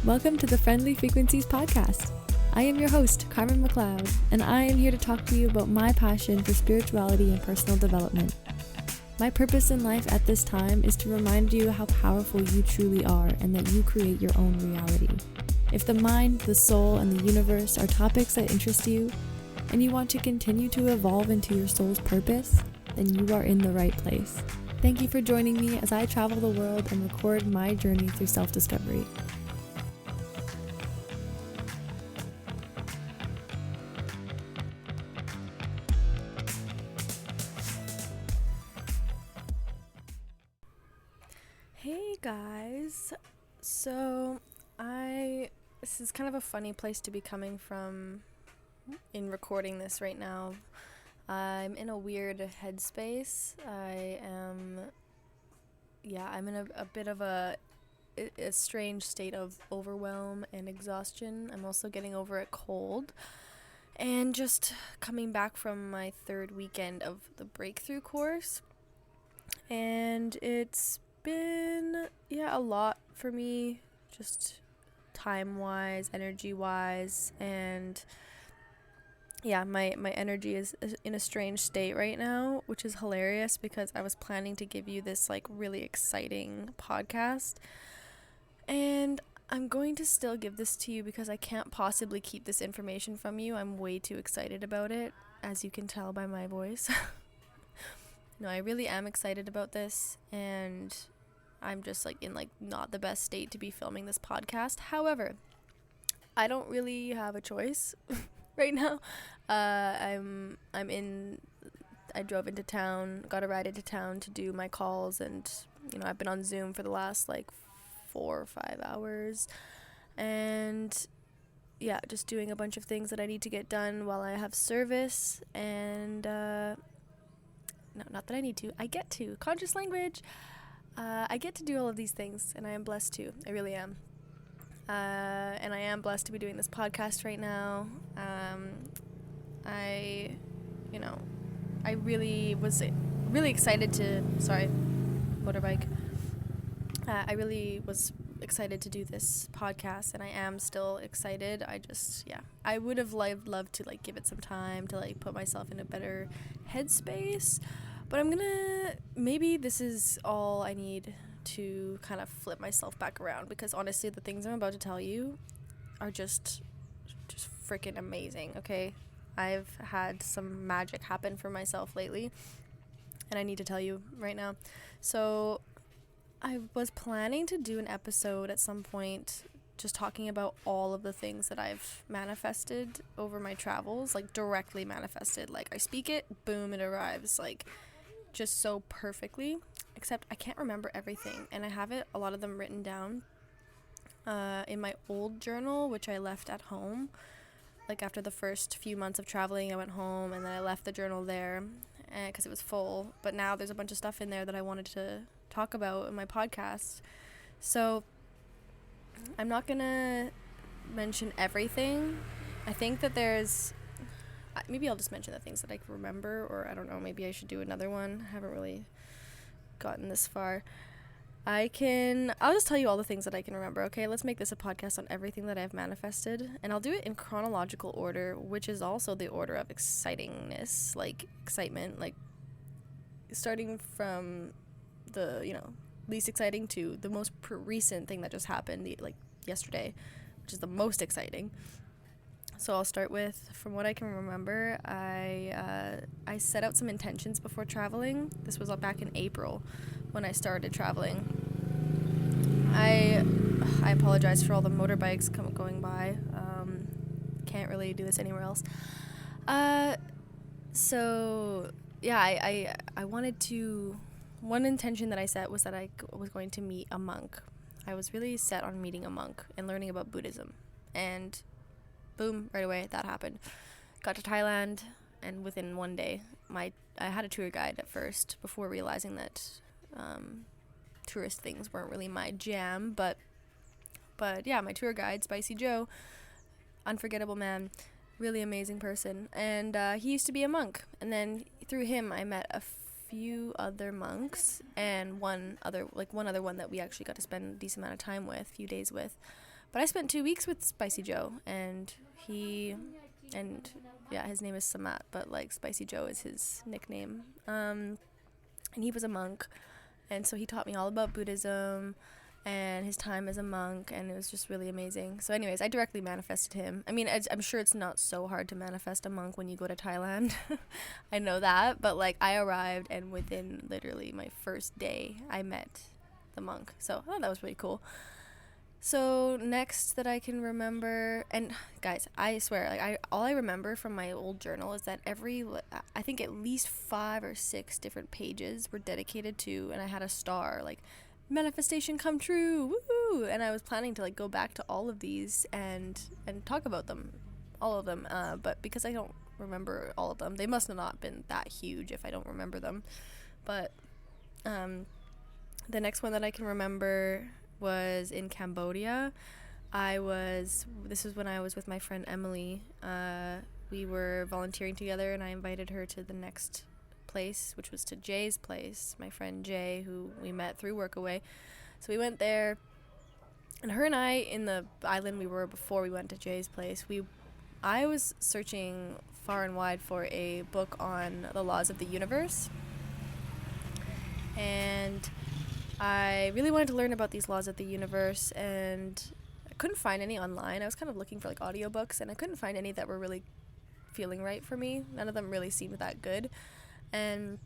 Welcome to the Friendly Frequencies podcast. I am your host, Carmen McLeod, and I am here to talk to you about my passion for spirituality and personal development. My purpose in life at this time is to remind you how powerful you truly are and that you create your own reality. If the mind, the soul, and the universe are topics that interest you, and you want to continue to evolve into your soul's purpose, then you are in the right place. Thank you for joining me as I travel the world and record my journey through self-discovery. Hey guys, so this is kind of a funny place to be coming from in recording this right now. I'm in a weird headspace. I'm in a bit of a strange state of overwhelm and exhaustion. I'm also getting over a cold and just coming back from my third weekend of the breakthrough course, and it's been a lot for me, just time wise, energy wise, and my energy is in a strange state right now, which is hilarious because I was planning to give you this really exciting podcast, and I'm going to still give this to you because I can't possibly keep this information from you. I'm way too excited about it, as you can tell by my voice. No, I really am excited about this, and I'm just in not the best state to be filming this podcast. However, I don't really have a choice right now. I drove into town, got a ride into town to do my calls, and I've been on Zoom for the last 4 or 5 hours, and just doing a bunch of things that I need to get done while I have service, and no, not that I need to, I get to. Conscious language. I get to do all of these things, and I am blessed to. I really am. And I am blessed to be doing this podcast right now. I really was really excited to, motorbike. I really was excited to do this podcast, and I am still excited. I would have loved to give it some time to put myself in a better headspace, but maybe this is all I need to kind of flip myself back around, because honestly the things I'm about to tell you are just freaking amazing, okay? I've had some magic happen for myself lately, and I need to tell you right now. So I was planning to do an episode at some point just talking about all of the things that I've manifested over my travels, directly manifested. I speak it, boom, it arrives, just so perfectly, except I can't remember everything, and I have a lot of them written down in my old journal, which I left at home. After the first few months of traveling, I went home, and then I left the journal there because it was full, but now there's a bunch of stuff in there that I wanted to talk about in my podcast. So I'm not gonna mention everything. I think that maybe I'll just mention the things that I can remember, or I don't know, maybe I should do another one. I haven't really gotten this far. I'll just tell you all the things that I can remember, okay? Let's make this a podcast on everything that I've manifested, and I'll do it in chronological order, which is also the order of excitingness, excitement, starting from the, least exciting to the most recent thing that just happened, yesterday, which is the most exciting. So I'll start with, from what I can remember, I set out some intentions before traveling. This was back in April when I started traveling. I apologize for all the motorbikes going by. Can't really do this anywhere else. I wanted to... One intention that I set was that I was going to meet a monk. I was really set on meeting a monk and learning about Buddhism. And boom, right away, that happened. Got to Thailand, and within one day, I had a tour guide at first before realizing that tourist things weren't really my jam. But yeah, my tour guide, Spicy Joe, unforgettable man, really amazing person. And he used to be a monk. And then through him, I met a few other monks, and one other one that we actually got to spend a decent amount of time with, a few days with, But I spent 2 weeks with Spicy Joe, and his name is Samat, but like Spicy Joe is his nickname. And he was a monk, and so he taught me all about Buddhism and his time as a monk, and it was just really amazing. So anyways, I directly manifested him. I mean, I'm sure it's not so hard to manifest a monk when you go to Thailand. I know that, but like I arrived, and within literally my first day, I met the monk. So I thought that was pretty cool. So next that I can remember, and guys, I swear, like all I remember from my old journal is that I think at least 5 or 6 different pages were dedicated to, and I had a star, like, manifestation come true, woo! And I was planning to like go back to all of these and talk about them, all of them, but because I don't remember all of them, they must have not been that huge if I don't remember them. But the next one that I can remember was in Cambodia. This was when I was with my friend Emily. We were volunteering together, and I invited her to the next place, which was to Jay's place, my friend Jay, who we met through Workaway. So we went there, and her and I, in the island we were before we went to Jay's place, I was searching far and wide for a book on the laws of the universe, and I really wanted to learn about these laws of the universe, and I couldn't find any online. I was kind of looking for like audiobooks, and I couldn't find any that were really feeling right for me. None of them really seemed that good. And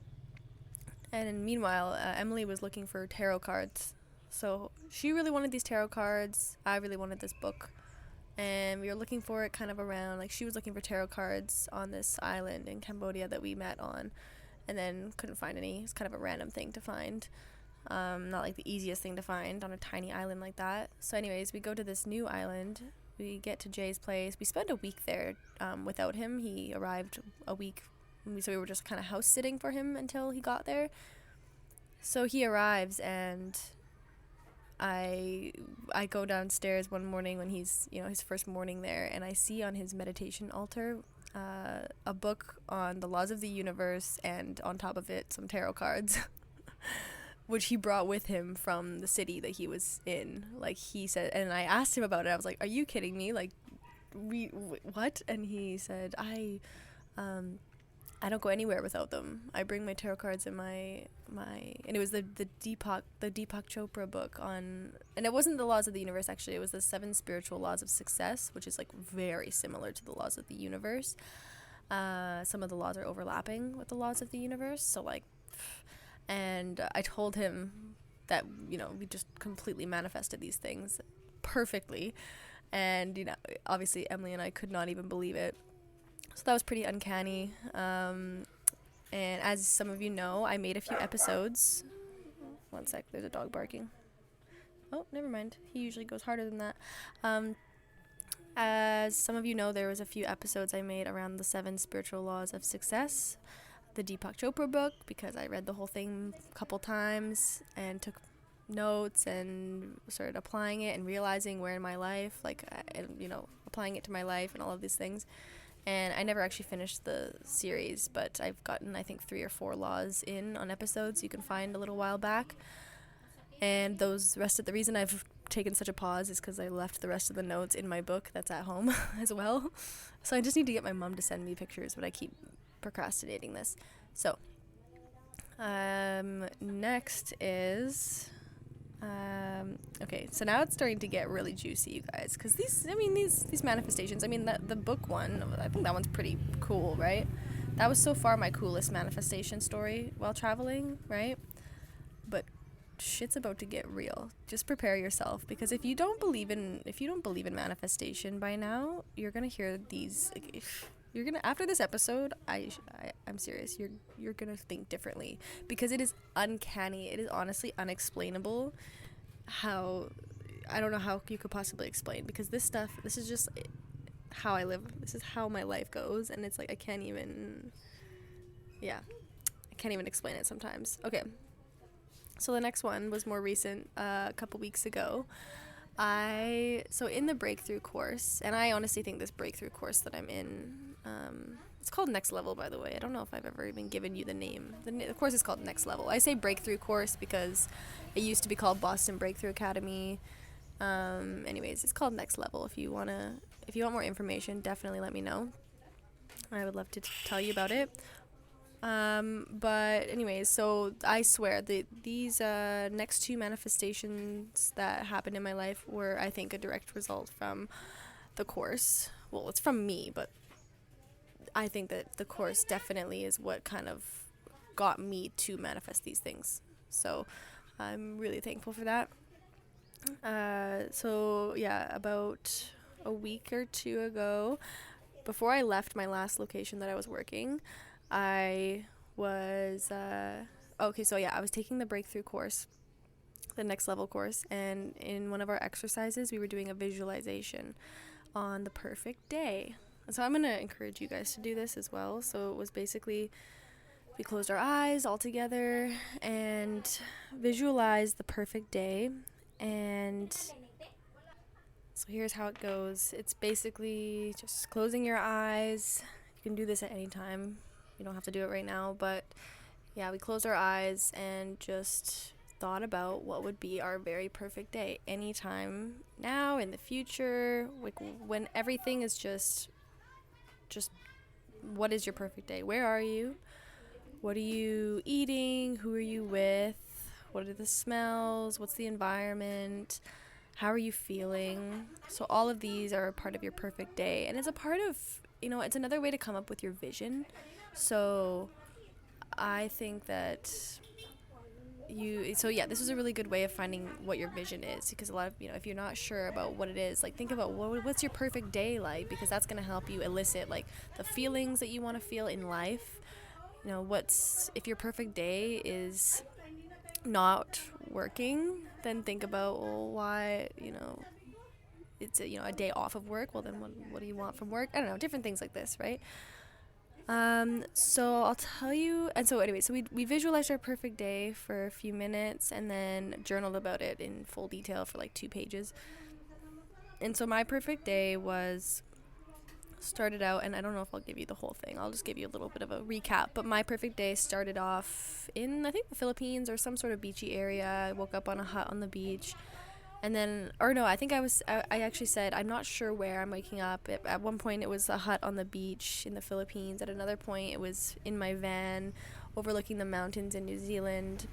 meanwhile, Emily was looking for tarot cards. So she really wanted these tarot cards. I really wanted this book. And we were looking for it kind of around, like she was looking for tarot cards on this island in Cambodia that we met on, and then couldn't find any. It's kind of a random thing to find. Not like the easiest thing to find on a tiny island like that. So anyways, we go to this new island. We get to Jay's place. We spent a week there without him. He arrived a week, so we were just kind of house sitting for him until he got there. So he arrives, and I go downstairs one morning when he's, his first morning there, and I see on his meditation altar a book on the laws of the universe, and on top of it some tarot cards. Which he brought with him from the city that he was in. Like, he said, and I asked him about it. I was like, are you kidding me? Like, what? And he said, I don't go anywhere without them. I bring my tarot cards in my and it was the Deepak Chopra book on, and it wasn't the laws of the universe, actually. It was the 7 spiritual laws of success, which is like very similar to the laws of the universe. Some of the laws are overlapping with the laws of the universe. So like, and I told him that, we just completely manifested these things perfectly. And, obviously Emily and I could not even believe it. So that was pretty uncanny. And as some of you know, I made a few episodes. One sec, there's a dog barking. Oh, never mind. He usually goes harder than that. As some of you know, there was a few episodes I made around the 7 spiritual laws of success, the Deepak Chopra book, because I read the whole thing a couple times and took notes and started applying it and realizing where in my life, applying it to my life and all of these things. And I never actually finished the series, but I've gotten, I think, 3 or 4 laws in on episodes you can find a little while back. And the reason I've taken such a pause is because I left the rest of the notes in my book that's at home as well. So I just need to get my mom to send me pictures, but I keep procrastinating this. So next is okay, so now it's starting to get really juicy, you guys, because these manifestations, the book one, I think that one's pretty cool, right? That was so far my coolest manifestation story while traveling, right? But shit's about to get real. Just prepare yourself, because if you don't believe in manifestation by now, you're gonna hear these. You're gonna, after this episode, I'm serious. You're gonna think differently, because it is uncanny. It is honestly unexplainable. I don't know how you could possibly explain, because this is just how I live. This is how my life goes, and it's like I can't even explain it sometimes. Okay. So the next one was more recent, a couple weeks ago. So in the breakthrough course, and I honestly think this breakthrough course that I'm in, it's called Next Level, by the way. I don't know if I've ever even given you the name. The course is called Next Level. I say breakthrough course because it used to be called Boston Breakthrough Academy, Anyways, it's called Next Level. If you want more information, definitely let me know. I would love to tell you about it. But anyways, so I swear these next two manifestations that happened in my life were, I think, a direct result from the course. Well, it's from me, but I think that the course definitely is what kind of got me to manifest these things. So I'm really thankful for that. So yeah, about a week or two ago, before I left my last location that I was working, I was I was taking the breakthrough course, the next level course, and in one of our exercises we were doing a visualization on the perfect day. And so I'm going to encourage you guys to do this as well. So it was basically, we closed our eyes all together and visualized the perfect day. And so here's how it goes. It's basically just closing your eyes. You can do this at any time. You don't have to do it right now, but yeah, we closed our eyes and just thought about what would be our very perfect day anytime now, in the future, like when everything is just what is your perfect day? Where are you? What are you eating? Who are you with? What are the smells? What's the environment? How are you feeling? So all of these are a part of your perfect day, and it's a part of, it's another way to come up with your vision. So I think that this is a really good way of finding what your vision is, because a lot of, if you're not sure about what it is, like, think about what's your perfect day like, because that's going to help you elicit like the feelings that you want to feel in life. If your perfect day is not working, then think about, why, it's a day off of work. Well, then what do you want from work? I don't know, different things like this, right? So I'll tell you. And so anyway, so we visualized our perfect day for a few minutes and then journaled about it in full detail for like 2 pages. And so my perfect day started out, and I don't know if I'll give you the whole thing. I'll just give you a little bit of a recap. But my perfect day started off in, I think, the Philippines or some sort of beachy area. I woke up on a hut on the beach. And then, I actually said, I'm not sure where I'm waking up. At one point, it was a hut on the beach in the Philippines. At another point, it was in my van overlooking the mountains in New Zealand.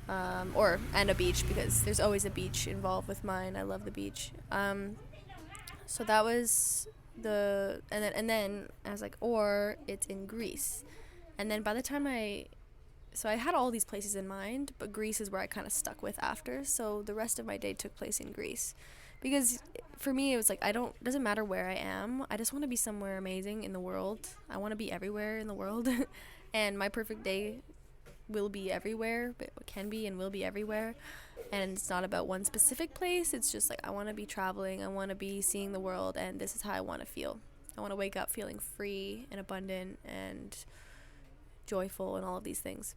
And a beach, because there's always a beach involved with mine. I love the beach. So that was and then I was like, or it's in Greece. And then by the time So I had all these places in mind, but Greece is where I kind of stuck with after. So the rest of my day took place in Greece. Because for me, it was like, doesn't matter where I am. I just want to be somewhere amazing in the world. I want to be everywhere in the world. And my perfect day will be everywhere, but can be and will be everywhere. And it's not about one specific place. It's just like, I want to be traveling. I want to be seeing the world. And this is how I want to feel. I want to wake up feeling free and abundant and joyful and all of these things.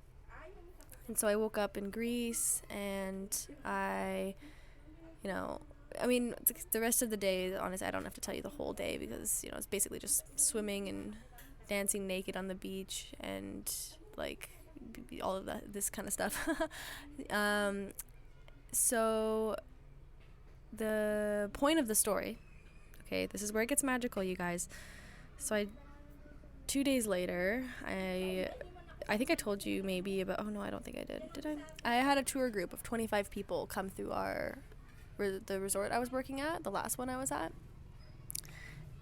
And so I woke up in Greece, and the rest of the day, honestly, I don't have to tell you the whole day, because, it's basically just swimming and dancing naked on the beach and, like, all of this kind of stuff. So the point of the story, okay, this is where it gets magical, you guys. So 2 days later, I think I told you maybe about, oh no, I don't think I did I? I had a tour group of 25 people come through the resort I was working at, the last one I was at.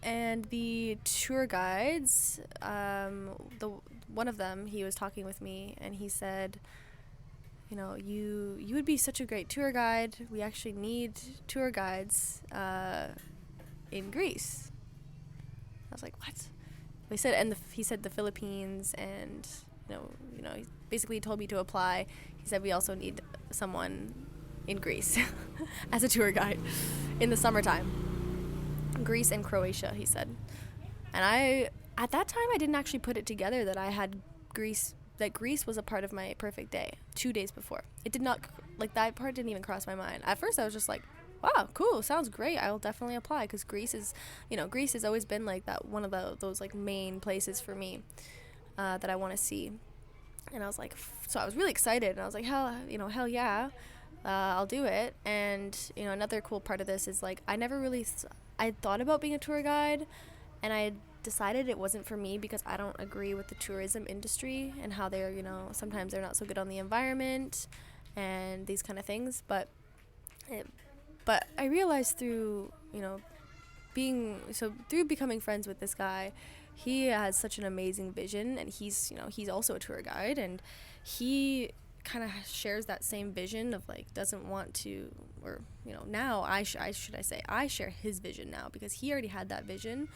And the tour guides, one of them, he was talking with me, and he said, you would be such a great tour guide. We actually need tour guides in Greece. I was like, what? He said, he said the Philippines, and he basically told me to apply. He said we also need someone in Greece as a tour guide in the summertime. Greece and Croatia, he said. And at that time, I didn't actually put it together that I had that Greece was a part of my perfect day 2 days before. It did not, like, that part didn't even cross my mind. At first, I was just like, wow, cool, sounds great. I'll definitely apply, because Greece has always been like that, one of those like main places for me that I want to see. And I was like, so I was really excited, and I was like, hell yeah. I'll do it. And, you know, another cool part of this is, like, I never really, I thought about being a tour guide, and I decided it wasn't for me because I don't agree with the tourism industry and how they're, you know, sometimes they're not so good on the environment and these kind of things. But I realized through, you know, through becoming friends with this guy, he has such an amazing vision, and he's also a tour guide, and he kind of shares that same vision of, like, doesn't want to, or, you know, now I share his vision now, because he already had that vision.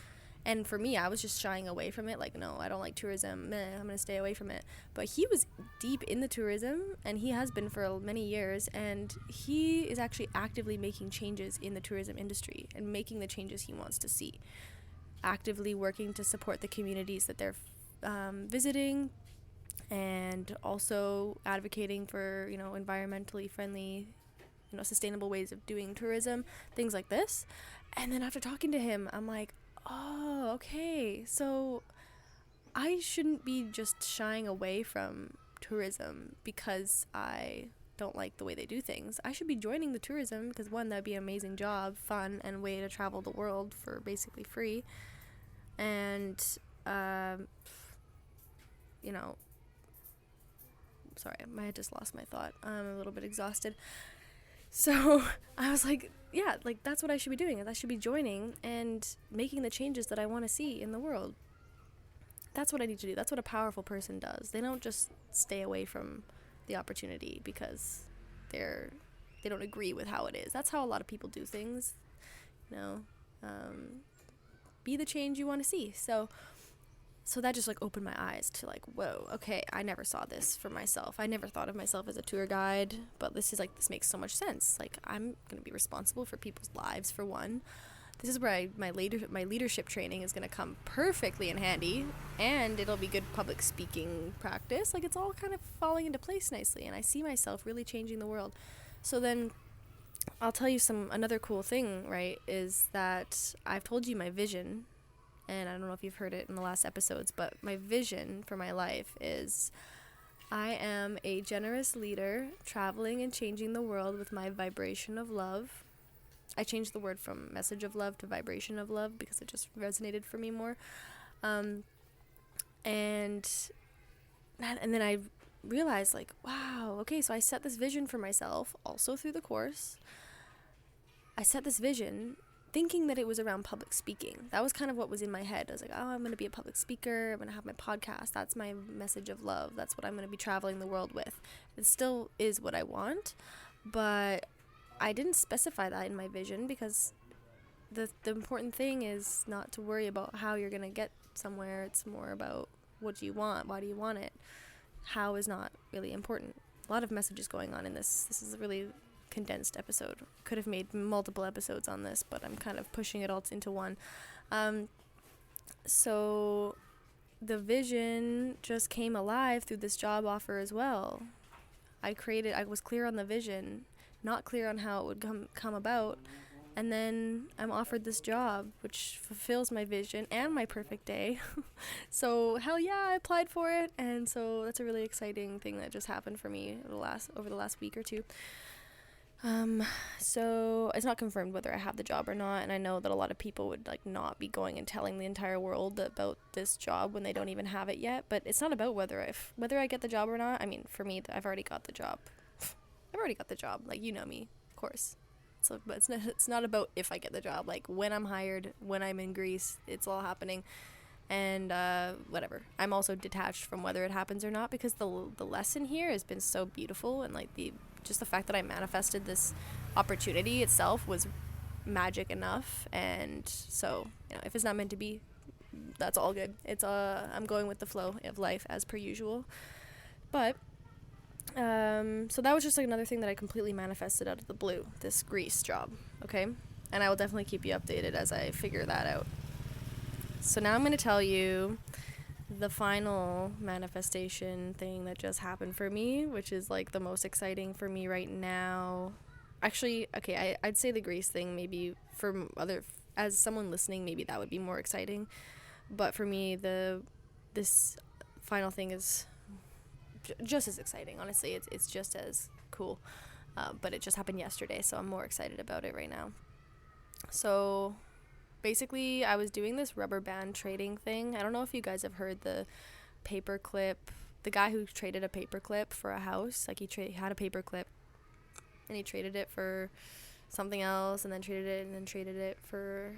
And for me, I was just shying away from it, like, no, I don't like tourism, I'm gonna stay away from it. But he was deep in the tourism, and he has been for many years, and he is actually actively making changes in the tourism industry and making the changes he wants to see, actively working to support the communities that they're visiting, and also advocating for, you know, environmentally friendly, you know, sustainable ways of doing tourism, things like this. And then after talking to him, I'm like, oh, okay, so I shouldn't be just shying away from tourism because I don't like the way they do things. I should be joining the tourism because, one, that'd be an amazing job, fun, and way to travel the world for basically free. And, you know, sorry, I just lost my thought. I'm a little bit exhausted. So I was like, yeah, like, that's what I should be doing. I should be joining and making the changes that I want to see in the world. That's what I need to do. That's what a powerful person does. They don't just stay away from the opportunity because they don't agree with how it is. That's how a lot of people do things, you know. Be the change you want to see. So that just, like, opened my eyes to, like, whoa, okay, I never saw this for myself. I never thought of myself as a tour guide, but this makes so much sense. Like, I'm going to be responsible for people's lives, for one. This is where my leadership training is going to come perfectly in handy, and it'll be good public speaking practice. Like, it's all kind of falling into place nicely, and I see myself really changing the world. So then I'll tell you another cool thing, right, is that I've told you my vision, and I don't know if you've heard it in the last episodes, but my vision for my life is I am a generous leader traveling and changing the world with my vibration of love. I changed the word from message of love to vibration of love because it just resonated for me more. And then I realized, like, wow, okay, so I set this vision for myself also through the course. I set this vision thinking that it was around public speaking. That was kind of what was in my head. I was like, oh, I'm going to be a public speaker. I'm going to have my podcast. That's my message of love. That's what I'm going to be traveling the world with. It still is what I want, but I didn't specify that in my vision because the important thing is not to worry about how you're going to get somewhere. It's more about what do you want? Why do you want it? How is not really important. A lot of messages going on in this. This is a really condensed episode. Could have made multiple episodes on this, but I'm kind of pushing it all into one. So the vision just came alive through this job offer as well. I was clear on the vision, not clear on how it would come about, and then I'm offered this job which fulfills my vision and my perfect day. So hell yeah, I applied for it, and so that's a really exciting thing that just happened for me over the last week or two. So it's not confirmed whether I have the job or not, and I know that a lot of people would, like, not be going and telling the entire world about this job when they don't even have it yet, but it's not about whether I get the job or not. I mean, for me, I've already got the job. Like, you know me, of course. So, but it's not about if I get the job. Like, when I'm hired, when I'm in Greece, it's all happening. And whatever. I'm also detached from whether it happens or not because the lesson here has been so beautiful, and, like, just the fact that I manifested this opportunity itself was magic enough. And so, you know, if it's not meant to be, that's all good. It's I'm going with the flow of life as per usual. But so that was just, like, another thing that I completely manifested out of the blue, this Greece job, okay? And I will definitely keep you updated as I figure that out. So now I'm going to tell you the final manifestation thing that just happened for me, which is, like, the most exciting for me right now. Actually, okay, I'd say the Greece thing maybe as someone listening, maybe that would be more exciting. But for me, this final thing is just as exciting, honestly. It's just as cool. but it just happened yesterday, so I'm more excited about it right now. So basically, I was doing this rubber band trading thing. I don't know if you guys have heard the guy who traded a paperclip for a house. Like, he had a paperclip, and he traded it for something else, and then traded it, and then traded it for,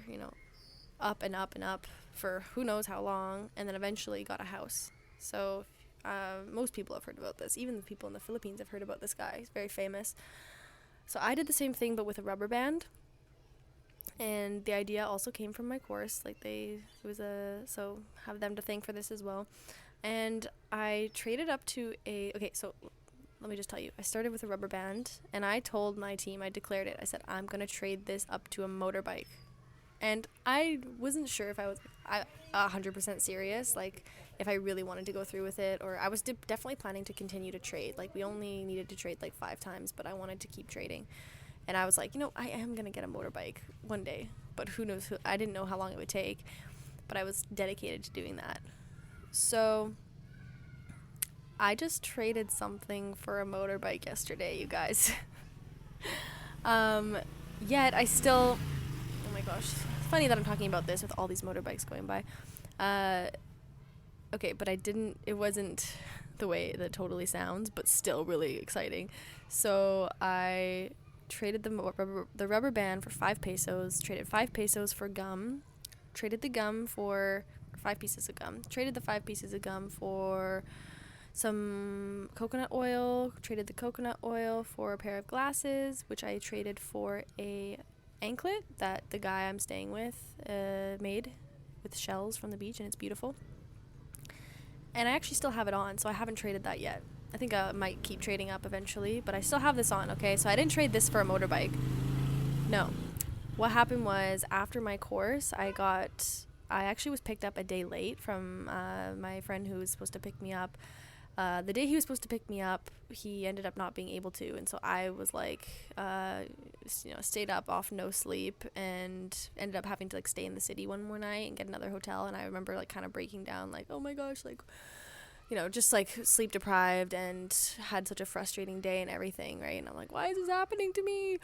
up and up and up for who knows how long, and then eventually got a house. So most people have heard about this. Even the people in the Philippines have heard about this guy. He's very famous. So I did the same thing, but with a rubber band. And the idea also came from my course. So have them to thank for this as well. And I traded up to so let me just tell you. I started with a rubber band, and I told my team, I declared it. I said, I'm going to trade this up to a motorbike. And I wasn't sure if I was 100% serious, like, if I really wanted to go through with it, or I was definitely planning to continue to trade. Like, we only needed to trade, 5 times, but I wanted to keep trading. And I was like, I am going to get a motorbike one day, but who knows, I didn't know how long it would take, but I was dedicated to doing that. So I just traded something for a motorbike yesterday, you guys. Yet I still, oh my gosh, it's funny that I'm talking about this with all these motorbikes going by. Okay, but it wasn't the way that totally sounds, but still really exciting. So I traded the rubber band for 5 pesos, traded 5 pesos for gum, traded the gum for 5 pieces of gum, traded the 5 pieces of gum for some coconut oil, traded the coconut oil for a pair of glasses, which I traded for a anklet that the guy I'm staying with made with shells from the beach, and it's beautiful. And I actually still have it on, so I haven't traded that yet. I think I might keep trading up eventually, but I still have this on, okay? So I didn't trade this for a motorbike. No. What happened was, after my course, I actually was picked up a day late from my friend who was supposed to pick me up. The day he was supposed to pick me up, he ended up not being able to, and so I was stayed up off no sleep, and ended up having to stay in the city one more night and get another hotel. And I remember kind of breaking down, oh my gosh, just sleep deprived, and had such a frustrating day and everything, right? And I'm like, why is this happening to me?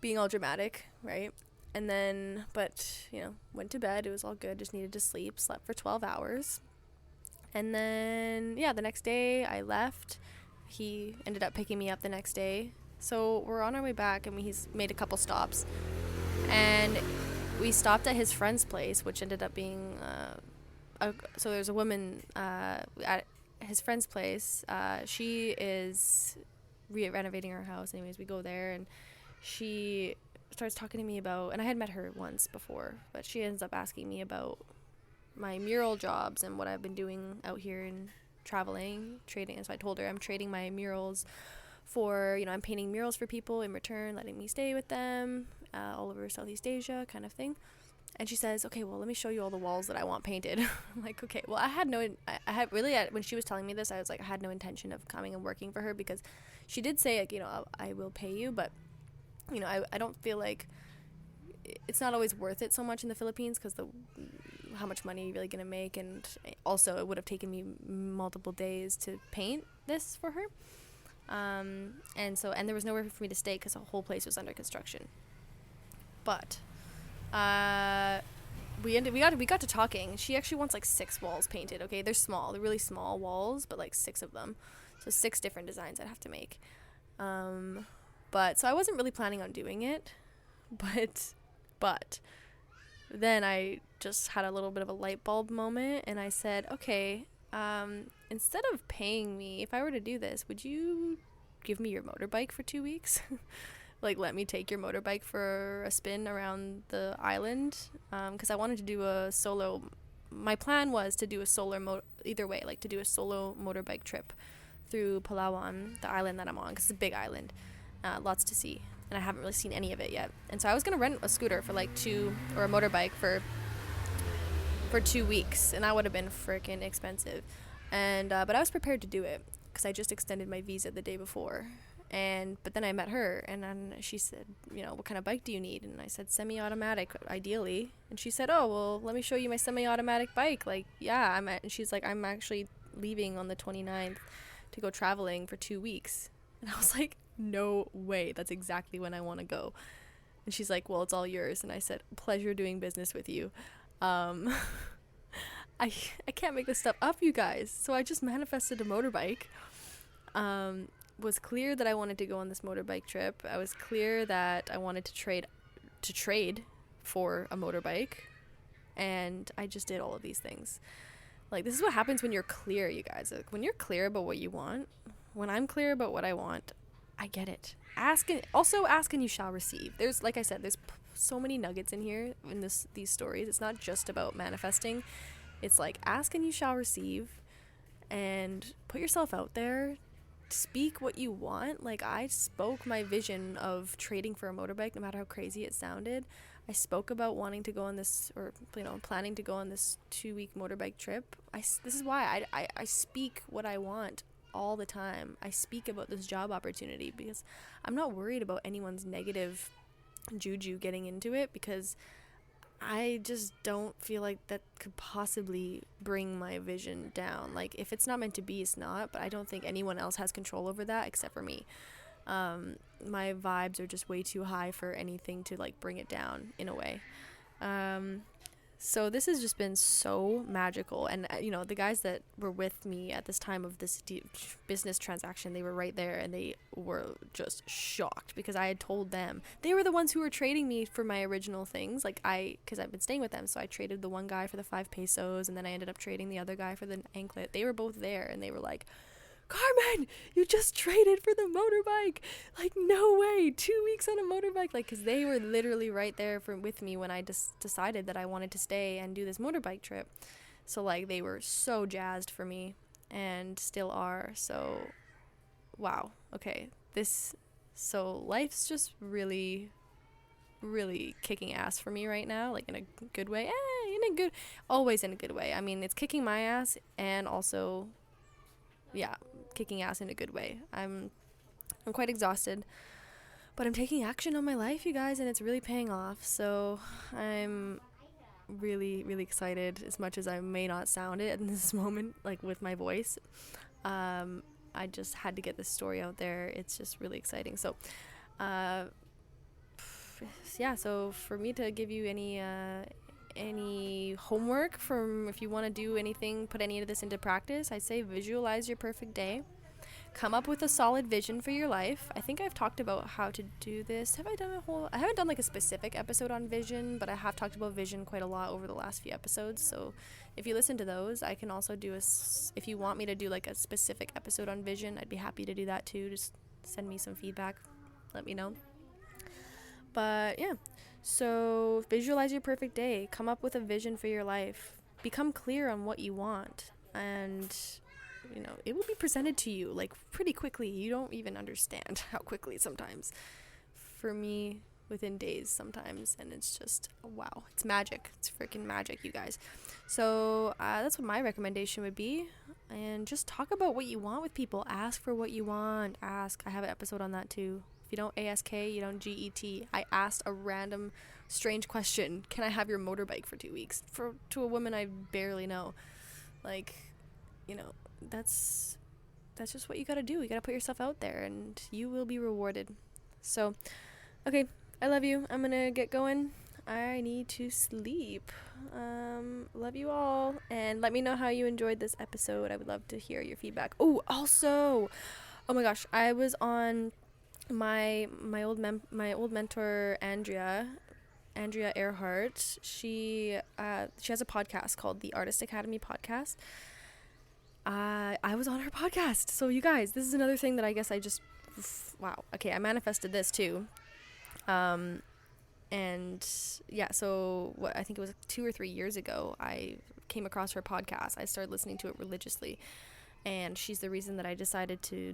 Being all dramatic, right? And then, but went to bed. It was all good. Just needed to sleep. Slept for 12 hours. And then, the next day I left. He ended up picking me up the next day. So we're on our way back, and he's made a couple stops. And we stopped at his friend's place, which ended up being, so there's a woman at his friend's place. She is renovating her house. Anyways, we go there, and she starts talking to me about, and I had met her once before, but she ends up asking me about my mural jobs and what I've been doing out here and traveling, trading. And so I told her I'm trading my murals for, I'm painting murals for people, in return letting me stay with them all over Southeast Asia, kind of thing. And she says, okay, well, let me show you all the walls that I want painted. I'm like, okay. Well, I had really, when she was telling me this, I was like, I had no intention of coming and working for her, because she did say, I will pay you, but I don't feel like it's not always worth it so much in the Philippines, because how much money are you really going to make? And also, it would have taken me multiple days to paint this for her. And there was nowhere for me to stay, because the whole place was under construction. But we got to talking. She actually wants 6 walls painted. Okay, they're small. They're really small walls, but 6 of them. So 6 different designs I'd have to make. But so I wasn't really planning on doing it, but then I just had a little bit of a light bulb moment, and I said, okay, instead of paying me, if I were to do this, would you give me your motorbike for 2 weeks? Let me take your motorbike for a spin around the island, because I wanted to do a solo. My plan was to do a either way, to do a solo motorbike trip through Palawan, the island that I'm on, because it's a big island, lots to see, and I haven't really seen any of it yet. And so I was gonna rent a scooter for or a motorbike for 2 weeks, and that would have been freaking expensive. And but I was prepared to do it, because I just extended my visa the day before. But then I met her, and then she said, what kind of bike do you need? And I said, semi-automatic, ideally. And she said, oh, well, let me show you my semi-automatic bike. And she's like, I'm actually leaving on the 29th to go traveling for 2 weeks. And I was like, no way. That's exactly when I want to go. And she's like, well, it's all yours. And I said, pleasure doing business with you. I can't make this stuff up, you guys. So I just manifested a motorbike. Was clear that I wanted to go on this motorbike trip. I was clear that I wanted to trade for a motorbike. And I just did all of these things. Like, this is what happens when you're clear, you guys. Like, when you're clear about what you want, when I'm clear about what I want, I get it. Ask and you shall receive. There's, like I said, there's so many nuggets in here in these stories. It's not just about manifesting. It's like, ask and you shall receive, and put yourself out there. Speak what you want. Like, I spoke my vision of trading for a motorbike, no matter how crazy it sounded. I spoke about wanting to go on this, or, you know, planning to go on this 2-week motorbike trip. This is why I speak what I want all the time. I speak about this job opportunity because I'm not worried about anyone's negative juju getting into it, because I just don't feel like that could possibly bring my vision down. Like, if it's not meant to be, it's not, but I don't think anyone else has control over that except for me. My vibes are just way too high for anything to, like, bring it down in a way. So this has just been so magical. And, you know, the guys that were with me at this time of this business transaction, they were right there, and they were just shocked because I had told them. They were the ones who were trading me for my original things. Like, because I've been staying with them. So I traded the one guy for the 5 pesos, and then I ended up trading the other guy for the anklet. They were both there, and they were like, Carmen, you just traded for the motorbike. Like, no way, 2 weeks on a motorbike. Like, because they were literally right there with me when I decided that I wanted to stay and do this motorbike trip. So, like, they were so jazzed for me, and still are. So, wow. Okay. So life's just really, really kicking ass for me right now. Like, in a good way. Always in a good way. I mean, it's kicking my ass, and also, yeah, kicking ass in a good way. I'm quite exhausted, but I'm taking action on my life, you guys, and it's really paying off. So I'm really, really excited, as much as I may not sound it in this moment, like, with my voice. I just had to get this story out there. It's just really exciting. So yeah, so for me to give you any homework from, if you want to do anything, put any of this into practice, I say visualize your perfect day. Come up with a solid vision for your life. I think I've talked about how to do this. I haven't done like a specific episode on vision, but I have talked about vision quite a lot over the last few episodes. So if you listen to those, I can also do if you want me to do like a specific episode on vision, I'd be happy to do that too. Just send me some feedback. Let me know. But yeah, so visualize your perfect day. Come up with a vision for your life. Become clear on what you want, and you know, it will be presented to you like pretty quickly. You don't even understand how quickly sometimes. For me, within days sometimes, and it's just, wow, it's magic. It's freaking magic, you guys. So that's what my recommendation would be. And just talk about what you want with people. Ask for what you want. Ask. I have an episode on that too. If you don't ASK, you don't GET. I asked a random strange question. Can I have your motorbike for 2 weeks? To a woman I barely know. Like, you know, that's just what you gotta do. You gotta put yourself out there, and you will be rewarded. So, okay, I love you. I'm gonna get going. I need to sleep. Love you all, and let me know how you enjoyed this episode. I would love to hear your feedback. Oh, also, oh my gosh, I was on my old mentor, Andrea Earhart. She has a podcast called the Artist Academy Podcast. I was on her podcast. So you guys, this is another thing that I guess wow. Okay, I manifested this too. And yeah, so I think it was 2 or 3 years ago, I came across her podcast. I started listening to it religiously, and she's the reason that I decided to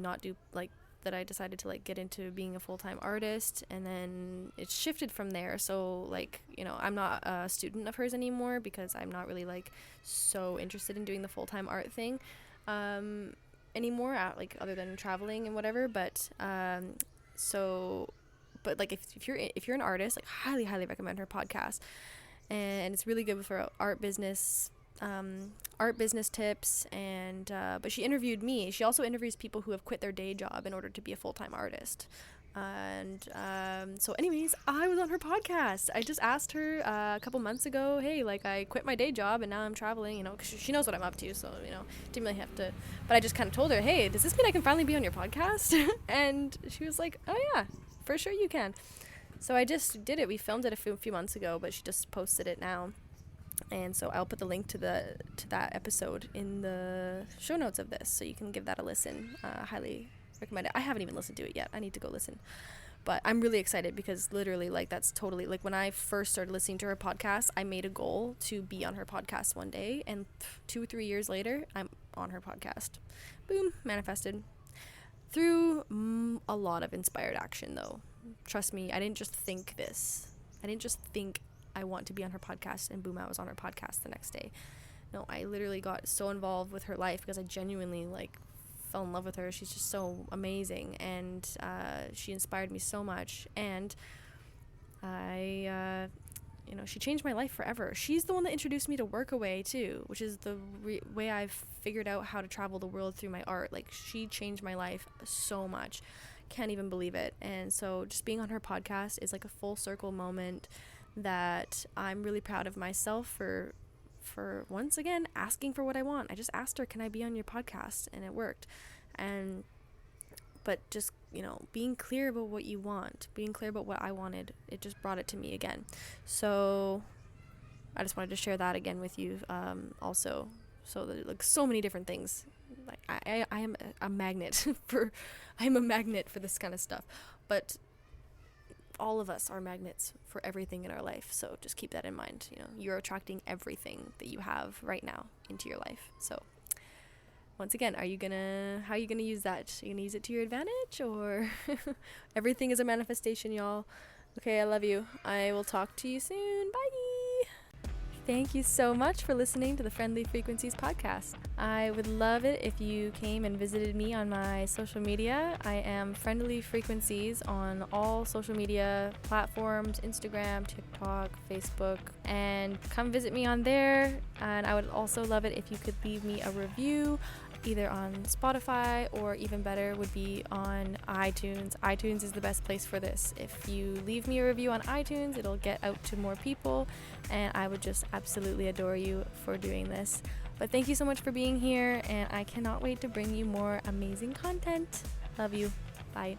get into being a full-time artist, and then it shifted from there. So, like, you know, I'm not a student of hers anymore because I'm not really like so interested in doing the full-time art thing anymore, like, other than traveling and whatever. But but like, if you're an artist, like, highly recommend her podcast, and it's really good for art business art business tips, and but she interviewed me. She also interviews people who have quit their day job in order to be a full-time artist. And so anyways, I was on her podcast. I just asked her a couple months ago, hey, like, I quit my day job and now I'm traveling, you know, because she knows what I'm up to, so, you know, didn't really have to, but I just kind of told her, hey, does this mean I can finally be on your podcast? And she was like, oh yeah, for sure you can. So I just did it. We filmed it a few months ago, but she just posted it now. And so I'll put the link to that episode in the show notes of this, so you can give that a listen. Highly recommend it. I haven't even listened to it yet. I need to go listen. But I'm really excited because literally, like, that's totally, like, when I first started listening to her podcast, I made a goal to be on her podcast one day, and 2-3 years later, I'm on her podcast. Boom, manifested. Through a lot of inspired action, though. Trust me, I didn't just think this. I didn't just think I want to be on her podcast and boom, I was on her podcast the next day. No, I literally got so involved with her life because I genuinely, like, fell in love with her. She's just so amazing, and she inspired me so much, and I she changed my life forever. She's the one that introduced me to Workaway too, which is the way I've figured out how to travel the world through my art. Like, she changed my life so much. Can't even believe it. And so just being on her podcast is like a full circle moment that I'm really proud of myself for once again asking for what I want. I just asked her, can I be on your podcast? And it worked. But just, being clear about what you want, being clear about what I wanted, it just brought it to me again. So I just wanted to share that again with you, also. So that, like, so many different things. Like, I am a magnet I'm a magnet for this kind of stuff. But all of us are magnets for everything in our life. So just keep that in mind. You're attracting everything that you have right now into your life. So once again, how are you gonna use that? Are you gonna use it to your advantage, or everything is a manifestation, y'all? Okay, I love you. I will talk to you soon. Bye. Thank you so much for listening to the Friendly Frequencies podcast. I would love it if you came and visited me on my social media. I am Friendly Frequencies on all social media platforms, Instagram, TikTok, Facebook, and come visit me on there. And I would also love it if you could leave me a review, either on Spotify, or even better would be on iTunes. iTunes is the best place for this. If you leave me a review on iTunes, it'll get out to more people, and I would just absolutely adore you for doing this. But thank you so much for being here, and I cannot wait to bring you more amazing content. Love you. Bye.